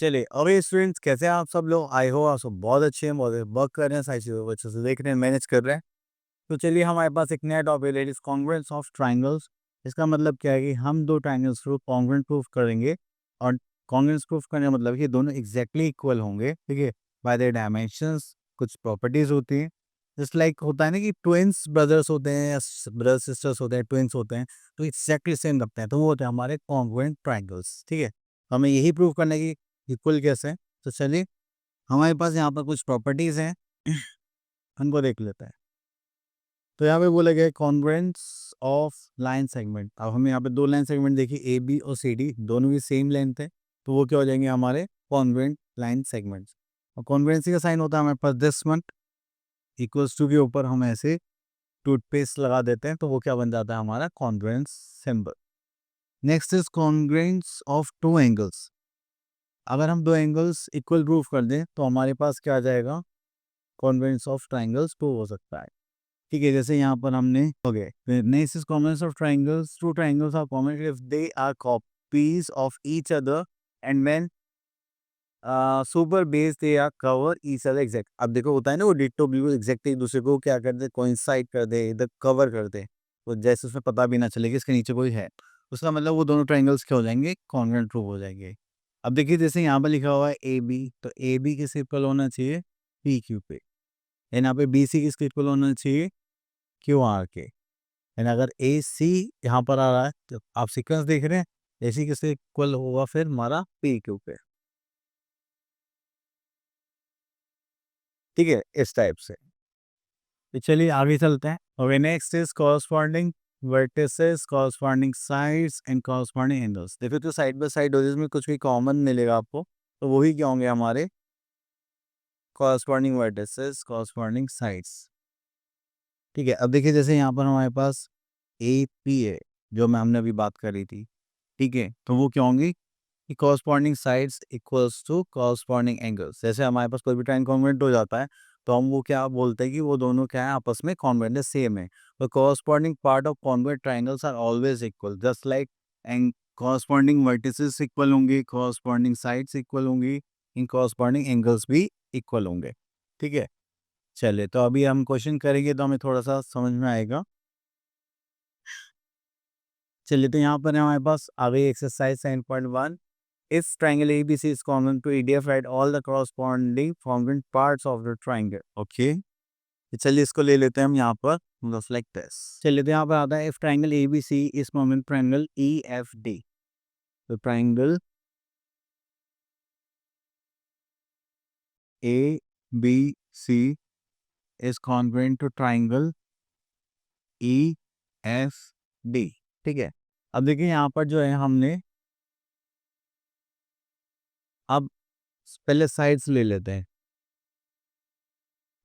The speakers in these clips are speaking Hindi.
चलिए, अरे स्टूडेंट्स कैसे हैं आप सब लोग? आई हो आप सब बहुत अच्छे हैं, बहुत वर्क कर रहे हैं, सारी चीज़ों को अच्छे से देख रहे हैं, मैनेज कर रहे हैं। तो चलिए हमारे पास एक नया टॉपिक है, कॉन्ग्रुएंस ऑफ ट्रायंगल्स। इसका मतलब क्या है कि हम दो ट्रायंगल्स को कॉन्ग्रुएंट प्रूफ करेंगे और कॉन्ग्रुएंस प्रूफ करने का मतलब कि दोनों एग्जैक्टली इक्वल होंगे, ठीक है, बाय देयर डायमेंशंस। कुछ प्रॉपर्टीज होती हैं, जस्ट लाइक होता है ना कि ट्विंस ब्रदर्स होते हैं या ब्रदर सिस्टर्स होते हैं, ट्विंस होते हैं, तो एग्जैक्टली सेम लगते हैं, तो वो होते हैं हमारे कॉन्ग्रुएंट ट्रायंगल्स, ठीक है। हमें यही प्रूव करना है कि इक्वल कैसे हैं। तो चलिए हमारे पास यहाँ पर कुछ प्रॉपर्टीज हैं उनको देख लेते हैं। तो यहाँ पे बोला गया है कॉन्ग्रुएंस ऑफ लाइन सेगमेंट। अब हमें यहाँ पे दो लाइन सेगमेंट देखिए, ए बी और सी डी, दोनों भी सेम लेंथ है, तो वो क्या हो जाएंगे हमारे कॉन्ग्रुएंट लाइन सेगमेंट्स। और कॉन्ग्रुएंसी का साइन होता है हमारे पास दिस वन इक्वल्स टू के ऊपर हम ऐसे टूथपेस्ट लगा देते हैं, तो वो क्या बन जाता है हमारा congruence symbol. Next is congruence of two angles. अगर हम दो एंगल्स इक्वल प्रूफ कर दें तो हमारे पास क्या आ जाएगा, कॉन्ग्रुएंस ऑफ ट्रायंगल्स प्रूव हो सकता है, ठीक है। जैसे यहाँ पर हमने हो गए next is congruence of triangles, two triangles are common if they are copies of each other and when super base they are cover each other exact. अब देखो होता है ना, वो डिट्टो बिल्कुल एग्जैक्ट एक दूसरे को क्या करते, कोइंसाइड कर दे, इधर कवर कर दे, तो जैसे उसमें पता भी ना चले कि इसके नीचे कोई है, उसका मतलब वो दोनों ट्रायंगल्स क्या हो जाएंगे, कॉन्ग्रुएंट प्रूव हो जाएंगे। अब देखिए जैसे यहाँ पर लिखा हुआ है ए बी, तो ए बी किसके इक्वल होना चाहिए, पी क्यू पे। एंड यहाँ पे बी सी किसके इक्वल होना चाहिए, क्यू आर के। एंड अगर ए सी यहाँ पर आ रहा है तो आप सीक्वेंस देख रहे हैं, ए सी किसके इक्वल होगा फिर हमारा पी क्यू पे, ठीक है, इस टाइप से। तो चलिए आगे चलते हैं। और next is corresponding vertices, corresponding sides and corresponding angles. देखो तो साइड बाय साइड हो जिसमें कुछ भी कॉमन मिलेगा आपको, तो वही क्या होंगे हमारे कॉरस्पॉन्डिंग वर्टिसेस, कॉरस्पॉन्डिंग साइड्स, ठीक है। अब देखिए जैसे यहाँ पर हमारे पास ए पी है, जो मैं हमने अभी बात करी थी, ठीक है, तो वो क्या होंगी कि corresponding sides equals to corresponding angles. जैसे हमारे पास कोई भी ट्राइन कॉन्वेंट हो जाता है तो हम वो क्या बोलते हैं कि वो दोनों क्या है, आपस में कॉन्वेंट सेम है। तो corresponding part of congruent triangles are always equal, just like and corresponding vertices equal होंगी, कॉरस्पॉन्डिंग साइड्स इक्वल होंगी, इन कॉरस्पॉन्डिंग एंगल्स भी इक्वल होंगे, ठीक है। चलिए तो अभी हम क्वेश्चन करेंगे तो हमें थोड़ा सा समझ में आएगा। चलिए तो यहाँ पर है हमारे पास आ गई exercise 7.1। If triangle ABC is common to EDF, write all the corresponding congruent parts of the triangle. Okay. तो चलिए इसको ले लेते हैं हम यहाँ पर, just like this। चलिए तो यहाँ पर आता है if triangle ABC is common to triangle EFD। तो triangle ABC is congruent to triangle EFD, ठीक है। अब देखिए यहाँ पर जो है हमने अब पहले साइड्स ले लेते हैं,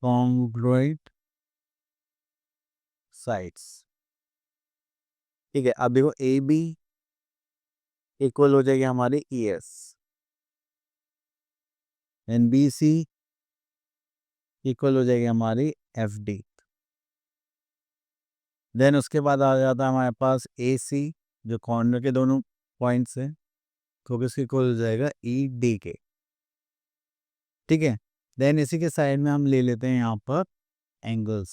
congruent sides, ठीक है। अब देखो ए बी इक्वल हो जाएगी हमारी E S, and B C equal हो जाएगी हमारी एफ डी। देन उसके बाद आ जाता है हमारे पास ए सी, जो कॉर्नर के दोनों पॉइंट्स हैं, तो किसके इक्वल हो जाएगा, ई डी के, ठीक है। देन इसी के साइड में हम ले लेते हैं यहाँ पर एंगल्स।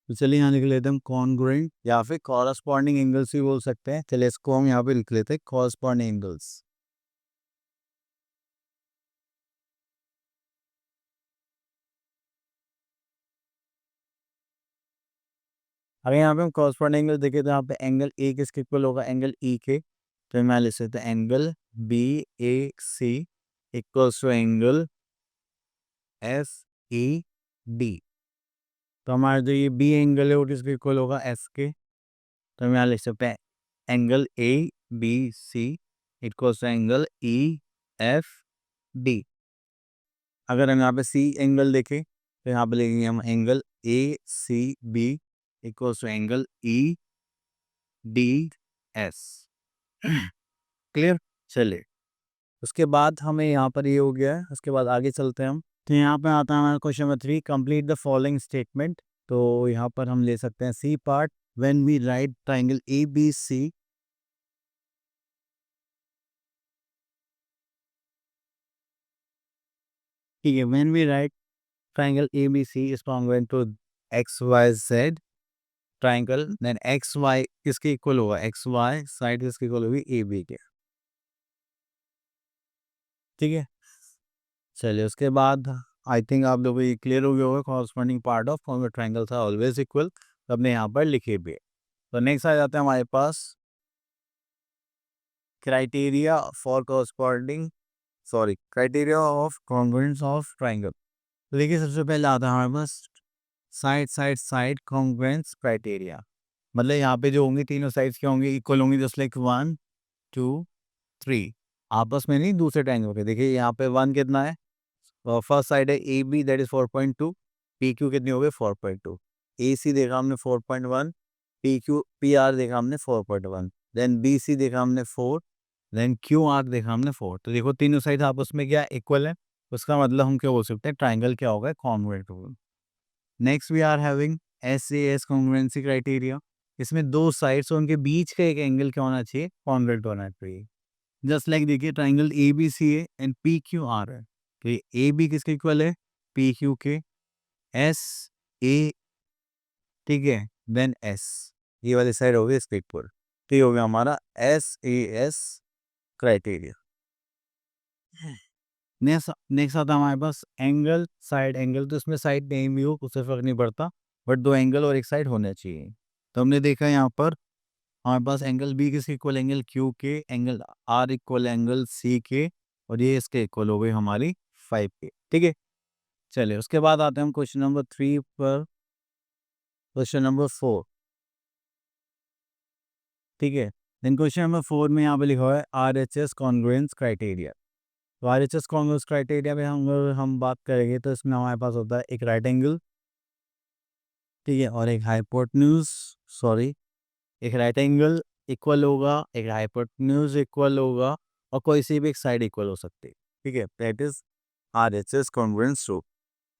तो चलिए यहाँ लिख लेते हैं हम कॉन्ग्रुएंट या फिर कॉरस्पॉन्डिंग एंगल्स भी बोल सकते हैं। चलिए इसको हम यहाँ पे लिख लेते हैं कॉरस्पॉन्डिंग एंगल्स। अगर यहाँ पे हम कॉरस्पॉन्डिंग एंगल देखें तो यहाँ पे एंगल ए किसके इक्वल होगा, एंगल ई के। तो मैं लिख सकते हैं angle B A C equals to angle S E D. तो हमारा जो ये बी एंगल है वो किसके इक्वल होगा, एस के। तो हम यहाँ लिख सकते हैं angle A B C equals to angle E F D. अगर हम यहाँ पे सी एंगल देखें तो यहाँ पे लिखेंगे हम angle A C B equals to angle E D S. Clear. चलिए उसके बाद हमें यहाँ पर ये हो गया है, उसके बाद आगे चलते हैं हम। तो यहाँ पे आता है हमारा question number 3, complete the following statement. तो यहाँ पर हम ले सकते हैं C part, when we write triangle A B C ठीक है, when we write triangle ABC is congruent to XYZ triangle, then XY किसके इक्वल होगा, XY साइड किसके इक्वल होगी, AB के। ठीक है, चलिए उसके बाद आई थिंक आप लोगों को ये क्लियर हो गया होगा, corresponding part of congruent triangles are always equal, तो हमने यहाँ पर लिखे भी है। तो नेक्स्ट आ जाता है हमारे पास criteria for corresponding, sorry criteria of congruence of triangle. तो देखिए सबसे पहले आता है हमारे पास side side side congruence criteria, मतलब यहाँ पे जो होंगे तीनों साइड्स क्या होंगे, इक्वल होंगे, जस्ट लाइक 1 2 3, आपस में नहीं, दूसरे ट्राइंगल पे। देखिए यहाँ पे 1 कितना है, फर्स्ट साइड है AB दैट इज 4.2, PQ कितनी हो गई 4.2, AC देखा हमने 4.1, PR देखा हमने 4.1, देन BC देखा हमने 4, देन QR देखा हमने 4। तो देखो तीनों साइड आपस में क्या इक्वल है, उसका मतलब हम क्या बोल सकते हैं, ट्राइंगल क्या होगा, कॉन्ग्रुएंट होगा। Next we are having SAS congruency criteria, इसमें दो साइड्स और उनके बीच का एक एंगल क्या होना चाहिए, कॉन्ग्रुएंट होना चाहिए। जस्ट लाइक देखिए ट्राइंगल ABC है एंड PQR है, तो ये AB किसके इक्वल है, PQ के, SA, ठीक है, देन S, ये वाली साइड हो गई इसके इक्वल, तो ये हो गया हमारा SAS क्राइटेरिया। नेक्स्ट आता है हमारे पास एंगल साइड एंगल, तो इसमें साइड नहीं भी हो उससे फर्क नहीं पड़ता, बट दो एंगल और एक साइड होना चाहिए। तो हमने देखा यहाँ पर हमारे पास एंगल B किसके इक्वल, एंगल Q के, angle R equal angle C के, और ये इसके इक्वल हो गई हमारी 5 के। ठीक है, चलिए उसके बाद आते हैं हम क्वेश्चन नंबर 3 पर, क्वेश्चन नंबर 4। ठीक है, देन क्वेश्चन नंबर 4 में यहाँ पे लिखा हुआ है RHS कॉन्ग्रुएंस क्राइटेरिया। तो RHS कॉन्ग्रुएंस क्राइटेरिया में हम बात करेंगे तो इसमें हमारे पास होता है एक राइट एंगल, ठीक है, और एक हाइपोटेन्यूज, सॉरी, एक राइट एंगल इक्वल होगा, एक हाइपोटेन्यूज इक्वल होगा, और कोई सी भी एक साइड इक्वल हो सकती है। ठीक है, that is RHS congruence rule.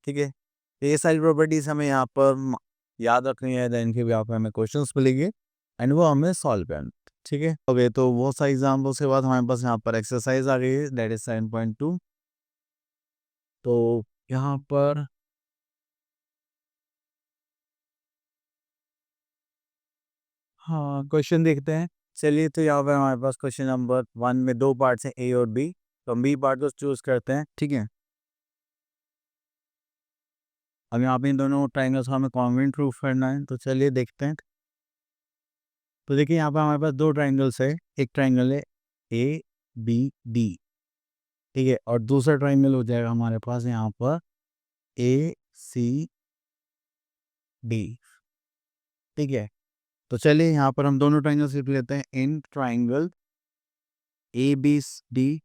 ठीक है, तो ये सारी प्रॉपर्टीज हमें यहाँ पर याद रखनी है, देन इनके भी यहाँ पे हमें क्वेश्चंस मिलेंगे एंड वो हमें सॉल्व करना। ठीक है, ओके, तो वो सारे एग्जाम्पल्स के बाद हमारे पास यहाँ पर एक्सरसाइज आ गई है, दैट इज 7.2। तो यहाँ पर हाँ क्वेश्चन देखते हैं। चलिए, तो यहाँ पर हमारे पास क्वेश्चन नंबर 1 में दो पार्ट्स हैं, A और B, तो हम B पार्ट को चूज करते हैं। ठीक है, अब यहाँ पे इन दोनों ट्राइंगल्स का हमें कॉन्ग्रुएंट प्रूफ करना है, तो चलिए देखते हैं। तो देखिए यहाँ पर हमारे पास दो ट्राइंगल्स है, एक ट्राइंगल है ABD, ठीक है, और दूसरा ट्राइंगल हो जाएगा हमारे पास यहाँ पर ACD। ठीक है, तो चलिए यहाँ पर हम दोनों ट्राइंगल्स लिख लेते हैं, in triangle ABD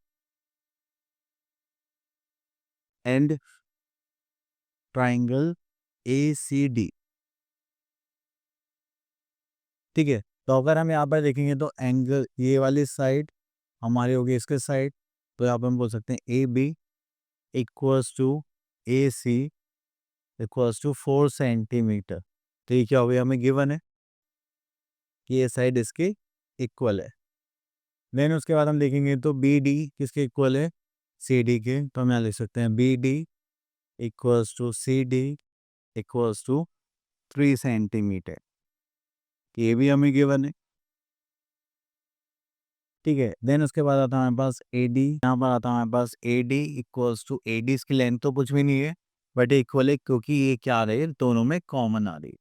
and triangle ACD। ठीक है, तो अगर हम यहाँ पर देखेंगे तो एंगल ये वाली साइड हमारी होगी इसके साइड, तो यहाँ पर हम बोल सकते हैं AB equals to AC equals to 4 centimetre. तो ये क्या हो गया, हमें गिवन है कि ये साइड इसके इक्वल है। देन उसके बाद हम देखेंगे तो BD किसके इक्वल है, CD के, तो हम यहाँ लिख सकते हैं BD equals to CD equals to 3 centimetre. ये भी हमें गिवन है। ठीक है, देन उसके बाद आता है हमारे पास AD, यहाँ पर आता है हमारे पास AD इक्वल्स टू AD, इसकी लेंथ तो कुछ भी नहीं है बट इक्वल है, क्योंकि ये क्या आ रही है, दोनों में कॉमन आ रही है।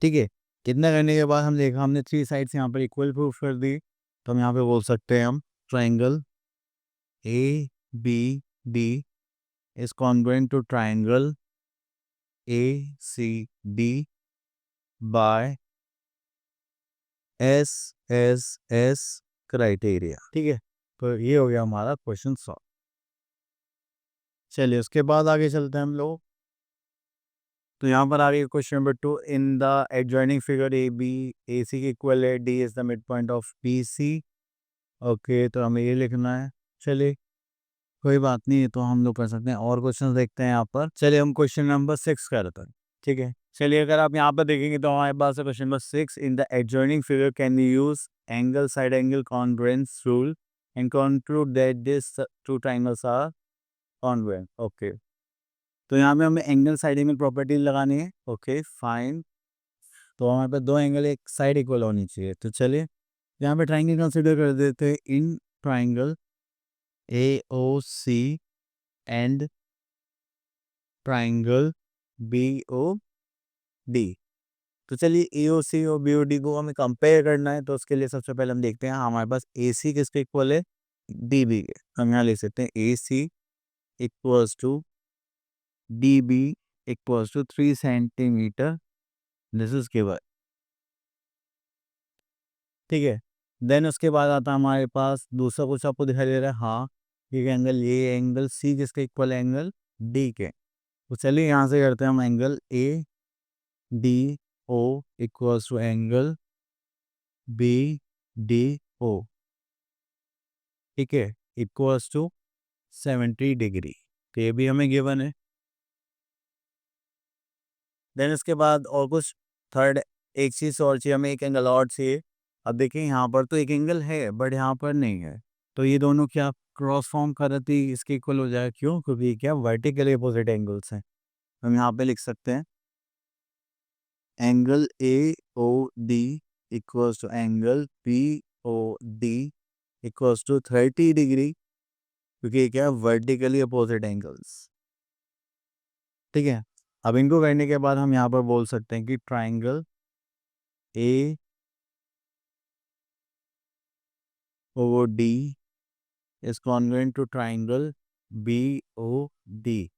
ठीक है, कितना करने के बाद हम देखा हमने 3 साइड्स यहाँ पर इक्वल प्रूफ कर दी, तो हम यहाँ पे बोल सकते हैं हम triangle ABD is congruent to triangle ACD by SSS criteria. ठीक है, तो ये हो गया हमारा क्वेश्चन सॉल्व। चलिए उसके बाद आगे चलते हैं हम लोग। तो यहाँ पर आ गई question number 2, in the adjoining figure AB AC के इक्वल है, D is the mid point of BC। Okay, तो हमें ये लिखना है। चलिए कोई बात नहीं, ये तो हम लोग कर सकते हैं, और क्वेश्चन देखते हैं यहाँ पर। चलिए हम क्वेश्चन नंबर 6 करते हैं। ठीक है, चलिए अगर आप यहाँ पर देखेंगे तो हमारे पास है question number 6, in the adjoining figure can you use angle side angle congruence rule and conclude that these two triangles are congruent. Okay, तो यहाँ पे हमें एंगल साइड एंगल प्रॉपर्टी लगानी है. Okay fine. तो हमारे पास दो एंगल एक साइड इक्वल होनी चाहिए. तो चलिए यहाँ पे ट्राइंगल कंसिडर कर देते हैं. In triangle A O C and triangle B O D. तो चलिए ए ओ सी और बी ओ डी को हमें कंपेयर करना है. तो उसके लिए सबसे पहले हम देखते हैं हमारे पास ए सी किसके इक्वल है, डी बी के. हम यहाँ लिख सकते हैं A C equals to D B equals to 3 centimetre. This is given. ठीक है. देन उसके बाद आता है हमारे पास दूसरा कुछ आपको दिखाई दे रहा है. हाँ, ये एंगल, ये एंगल सी किसके इक्वल है, एंगल डी के. तो चलिए यहाँ से करते हैं हम angle A D O equals to angle B D O. ठीक है, इक्वल्स टू 70 डिग्री. तो ये भी हमें गिवन है. देन इसके बाद और कुछ थर्ड एक चीज़ और चाहिए हमें, एक एंगल और चाहिए. अब देखिए यहाँ पर तो एक एंगल है बट यहाँ पर नहीं है. तो ये दोनों क्या क्रॉस फॉर्म करती इसके इक्वल हो जाएगा. क्यों? क्योंकि ये क्या वर्टिकली अपोजिट एंगल्स हैं. हम यहाँ पे लिख सकते हैं angle A O D equals to angle B O D equals to 30 degree, क्योंकि ये क्या वर्टिकली अपोजिट एंगल्स. ठीक है. अब इनको करने के बाद हम यहाँ पर बोल सकते हैं कि triangle A O D is congruent to triangle B O D.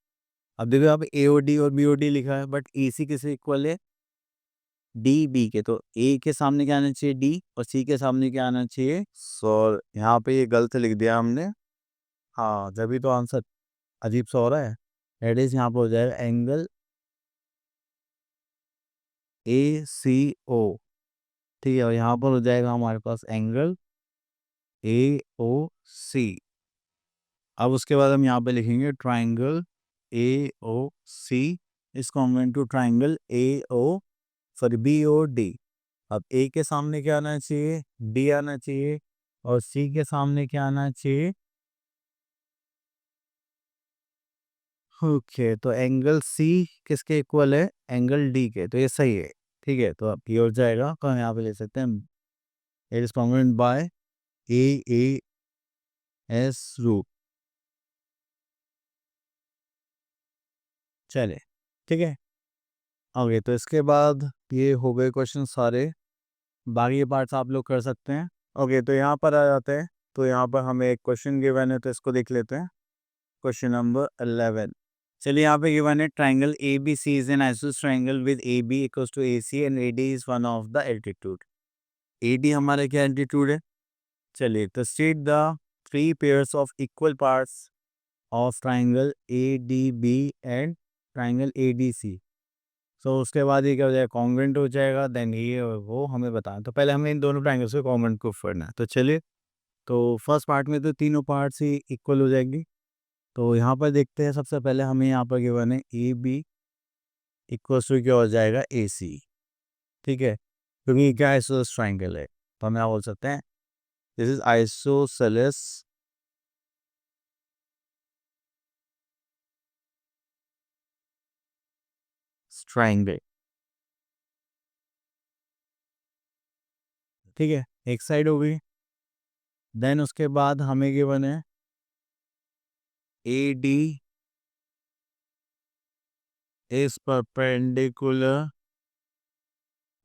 अब देखो यहाँ पे ए ओ डी और बी ओ डी लिखा है बट ए सी किससे इक्वल है, डी बी के. तो ए के सामने क्या आना चाहिए, डी, और सी के सामने क्या आना चाहिए, सो यहाँ पे ये गलत लिख दिया हमने. हाँ, जब तो आंसर अजीब सा हो रहा है. एट इज यहाँ पर हो जाएगा एंगल ए सी ओ. ठीक है, और यहाँ पर हो जाएगा हमारे पास एंगल ए ओ सी. अब उसके बाद हम यहाँ पे लिखेंगे triangle A O C is congruent to triangle A O sorry B O D. अब ए के सामने क्या आना चाहिए, डी आना चाहिए, और सी के सामने क्या आना चाहिए. ओके, तो एंगल सी किसके इक्वल है, एंगल डी के. तो ये सही है. ठीक है, तो अब ये हो जाएगा. तो हम यहाँ पे ले सकते हैं it is congruent by A S root. चले, ठीक है. ओके, तो इसके बाद ये हो गए क्वेश्चन सारे. बाकी पार्ट्स आप लोग कर सकते हैं. ओके, तो यहाँ पर आ जाते हैं. तो यहाँ पर हमें एक क्वेश्चन गिवन है, तो इसको देख लेते हैं. Question number 11. चलिए यहाँ पे गिवन है triangle A B C is an isosceles triangle with A B equals to A C and A D is one of the altitude. A D हमारा क्या एल्टीट्यूड है. चलिए, तो state the 3 pairs of equal parts of triangle A D B and triangle A D C. So उसके बाद ये क्या हो जाएगा, कॉन्ग्रुएंट हो जाएगा. देन ये वो हमें बताना. तो पहले हमें इन दोनों ट्राइंगल्स को कॉन्ग्रुएंट को करना है. तो चलिए, तो फर्स्ट पार्ट में तो तीनों पार्ट्स ही इक्वल हो जाएंगी. तो यहाँ पर देखते हैं. सबसे पहले हमें यहाँ पर गिवन है ए बी इक्वल्स टू क्या हो जाएगा, ए सी. ठीक है, क्योंकि ये क्या आइसोसेलेस ट्राइंगल है. तो हम यहाँ बोल सकते हैं दिस इज आइसोसेलेस ट्राइंगल. ठीक है, एक साइड हो गई. देन उसके बाद हमें गिवन है A D is perpendicular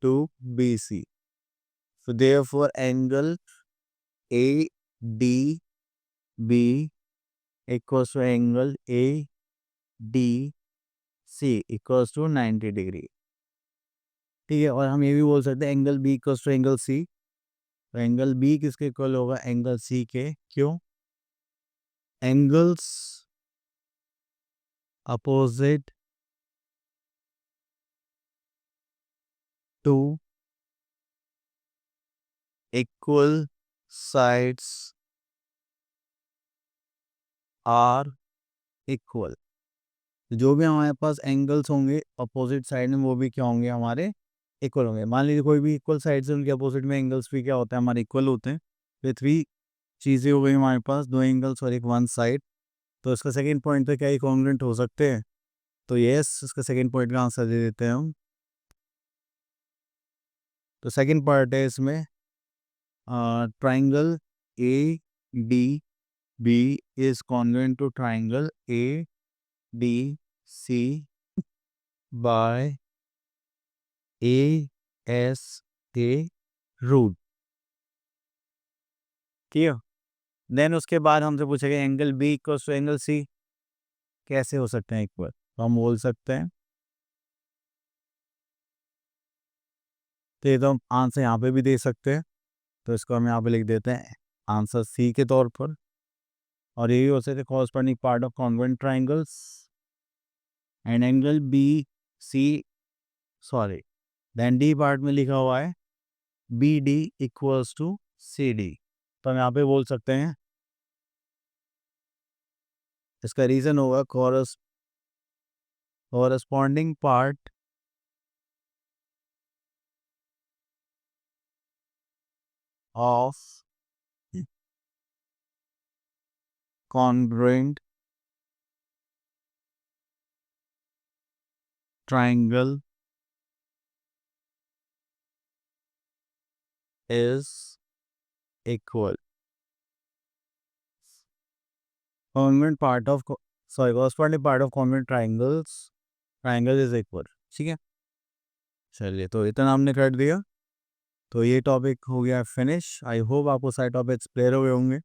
to BC. So therefore angle ADB equals to angle ADC equals to 90 degree. ठीक है, और हम ये भी बोल सकते हैं angle B equals to angle C. तो एंगल B किसके इक्वल होगा, एंगल C के. क्यों? Angles opposite to equal sides are equal. जो भी हमारे पास एंगल्स होंगे अपोजिट साइड में वो भी क्या होंगे, हमारे इक्वल होंगे. मान लीजिए कोई भी इक्वल साइड से उनके अपोजिट में एंगल्स भी क्या होते हैं, हमारे इक्वल होते हैं. तो 3 चीज़ें हो गई हमारे पास, दो एंगल्स और एक वन साइड। तो इसका सेकंड पॉइंट पे क्या ये कॉन्ग्रुएंट हो सकते हैं? तो यस, इसका सेकंड पॉइंट का आंसर दे देते हैं हम। तो सेकंड पार्ट है इसमें triangle A D B is congruent to triangle A D C by A S A root. ठीक है, देन उसके बाद हमसे पूछेगा angle B equals to angle C कैसे हो सकते हैं इक्वल। तो हम बोल सकते हैं, तो ये तो हम आंसर यहाँ पे भी दे सकते हैं। तो इसको हम यहाँ पे लिख देते हैं आंसर सी के तौर पर। और यही हो सकते corresponding part of congruent triangles and angle B C, sorry, then D part में लिखा हुआ है B D equals to C D. तो हम यहाँ पे बोल सकते हैं इसका रीजन होगा corresponding part of congruent triangle is equal. Congruent part of corresponding part of congruent triangle is equal. ठीक है, चलिए तो इतना हमने कर दिया। तो ये टॉपिक हो गया फिनिश। आई होप आपको सारे टॉपिक्स क्लियर हो गए होंगे।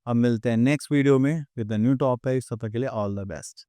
अब मिलते हैं नेक्स्ट वीडियो में विद द न्यू टॉपिक। तब तक के लिए ऑल द बेस्ट।